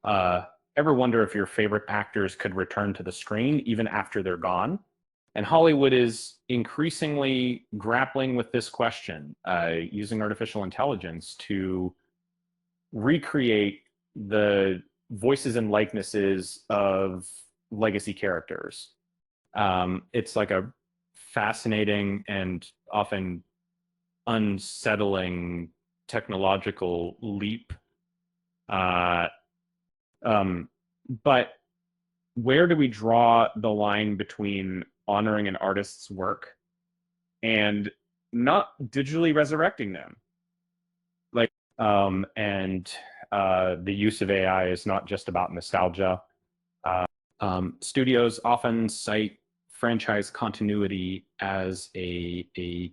Ever wonder if your favorite actors could return to the screen even after they're gone? And Hollywood is increasingly grappling with this question, using artificial intelligence to recreate the voices and likenesses of legacy characters. It's like a fascinating and often unsettling technological leap. Uh, um, but where do we draw the line between honoring an artist's work and not digitally resurrecting them? Like, and the use of AI is not just about nostalgia. Studios often cite franchise continuity as a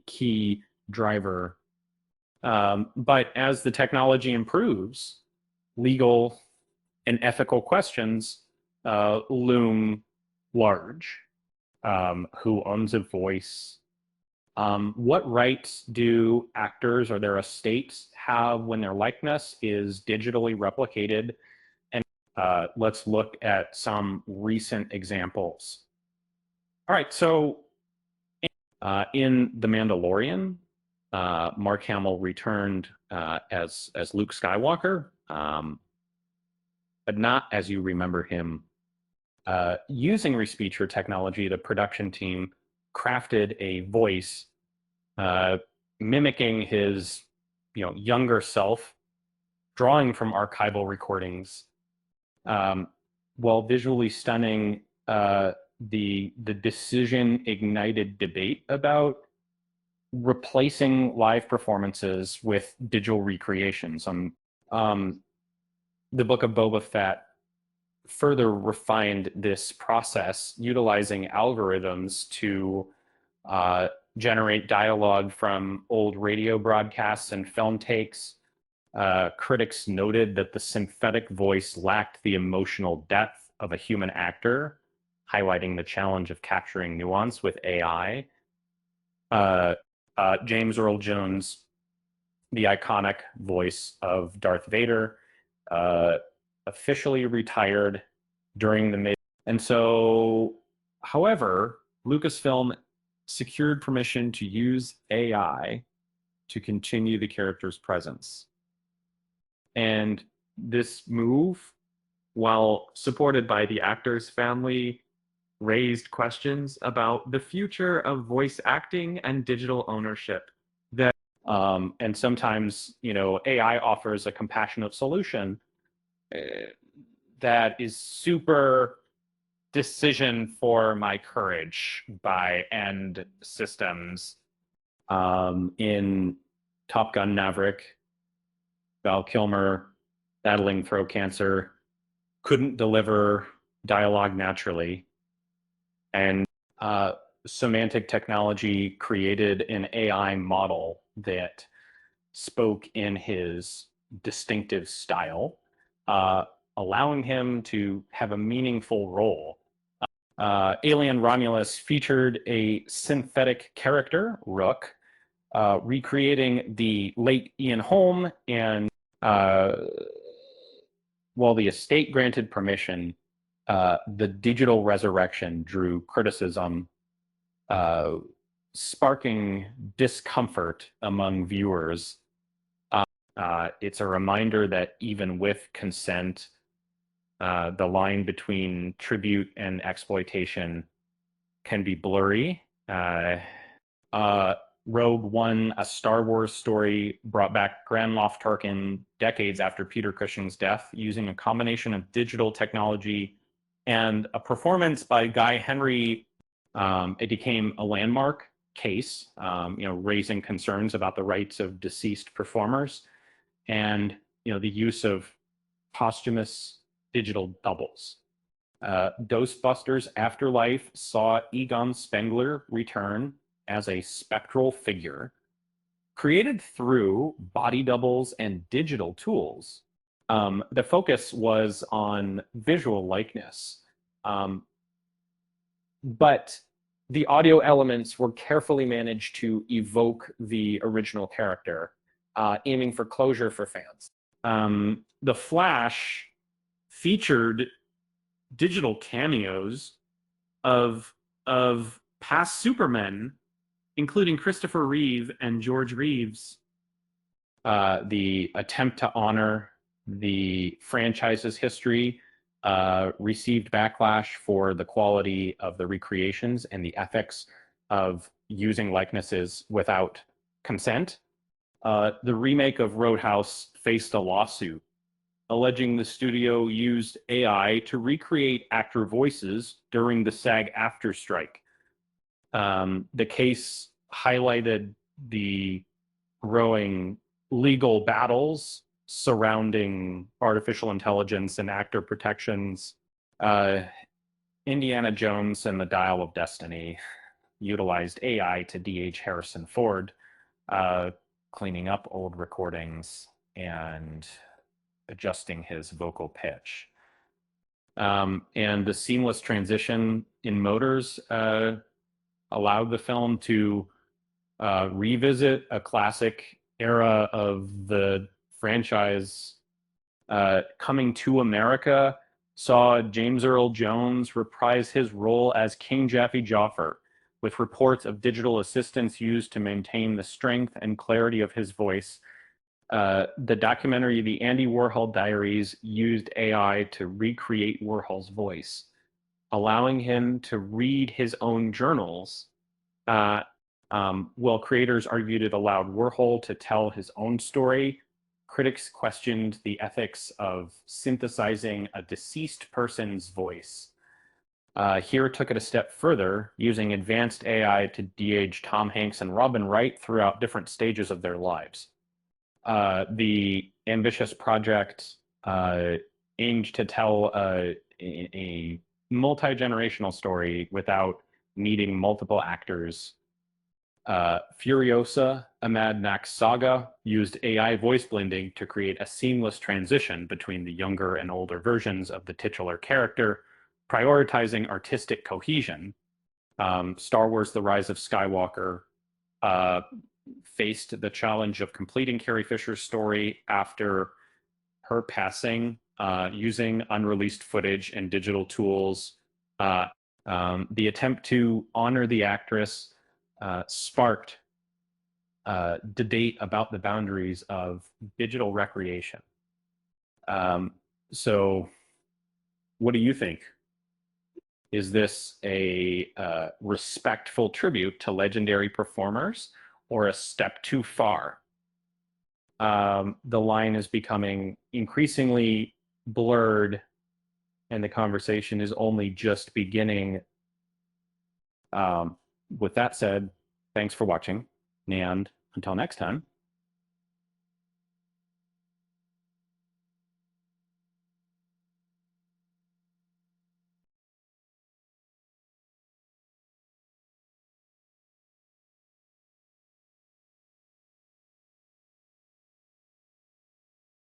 key driver. But as the technology improves, legal and ethical questions loom large. Who owns a voice? What rights do actors or their estates have when their likeness is digitally replicated? And let's look at some recent examples. All right, so in The Mandalorian, Mark Hamill returned as Luke Skywalker, but not as you remember him. Using respeecher technology, the production team crafted a voice mimicking his, younger self, drawing from archival recordings, while visually stunning. The decision ignited debate about replacing live performances with digital recreations. The Book of Boba Fett further refined this process, utilizing algorithms to generate dialogue from old radio broadcasts and film takes. Critics noted that the synthetic voice lacked the emotional depth of a human actor, highlighting the challenge of capturing nuance with AI. James Earl Jones, the iconic voice of Darth Vader, officially retired during the mid. And so, however, Lucasfilm secured permission to use AI to continue the character's presence. And this move, while supported by the actor's family, raised questions about the future of voice acting and digital ownership. And sometimes, AI offers a compassionate solution that is super decision for my courage by end systems. In Top Gun Maverick, Val Kilmer, battling throat cancer, couldn't deliver dialogue naturally. And semantic technology created an AI model that spoke in his distinctive style, allowing him to have a meaningful role. Alien Romulus featured a synthetic character, Rook, recreating the late Ian Holm, and while the estate granted permission, the digital resurrection drew criticism, sparking discomfort among viewers. It's a reminder that even with consent, the line between tribute and exploitation can be blurry. Rogue One, a Star Wars story, brought back Grand Moff Tarkin decades after Peter Cushing's death, using a combination of digital technology and a performance by Guy Henry. It became a landmark case, raising concerns about the rights of deceased performers, and the use of posthumous digital doubles. Ghostbusters Afterlife saw Egon Spengler return as a spectral figure, created through body doubles and digital tools. The focus was on visual likeness, but the audio elements were carefully managed to evoke the original character, aiming for closure for fans. The Flash featured digital cameos of past Supermen, including Christopher Reeve and George Reeves. The attempt to honor the franchise's history received backlash for the quality of the recreations and the ethics of using likenesses without consent. The remake of Roadhouse faced a lawsuit alleging the studio used AI to recreate actor voices during the SAG-AFTRA strike. The case highlighted the growing legal battles surrounding artificial intelligence and actor protections. Indiana Jones and the Dial of Destiny utilized AI to de-age Harrison Ford, cleaning up old recordings and adjusting his vocal pitch. And the seamless transition in motors allowed the film to revisit a classic era of the franchise. Coming to America saw James Earl Jones reprise his role as King Jaffe Joffer, with reports of digital assistants used to maintain the strength and clarity of his voice. The documentary The Andy Warhol Diaries used AI to recreate Warhol's voice, allowing him to read his own journals. While creators argued it allowed Warhol to tell his own story, critics questioned the ethics of synthesizing a deceased person's voice. Here took it a step further, using advanced AI to de-age Tom Hanks and Robin Wright throughout different stages of their lives. The ambitious project aimed to tell a multi-generational story without needing multiple actors. Furiosa, a Mad Max saga, used AI voice blending to create a seamless transition between the younger and older versions of the titular character, prioritizing artistic cohesion. Star Wars The Rise of Skywalker faced the challenge of completing Carrie Fisher's story after her passing, using unreleased footage and digital tools. The attempt to honor the actress sparked debate about the boundaries of digital recreation. So what do you think? Is this a respectful tribute to legendary performers or a step too far? The line is becoming increasingly blurred and the conversation is only just beginning. With that said, thanks for watching, and until next time.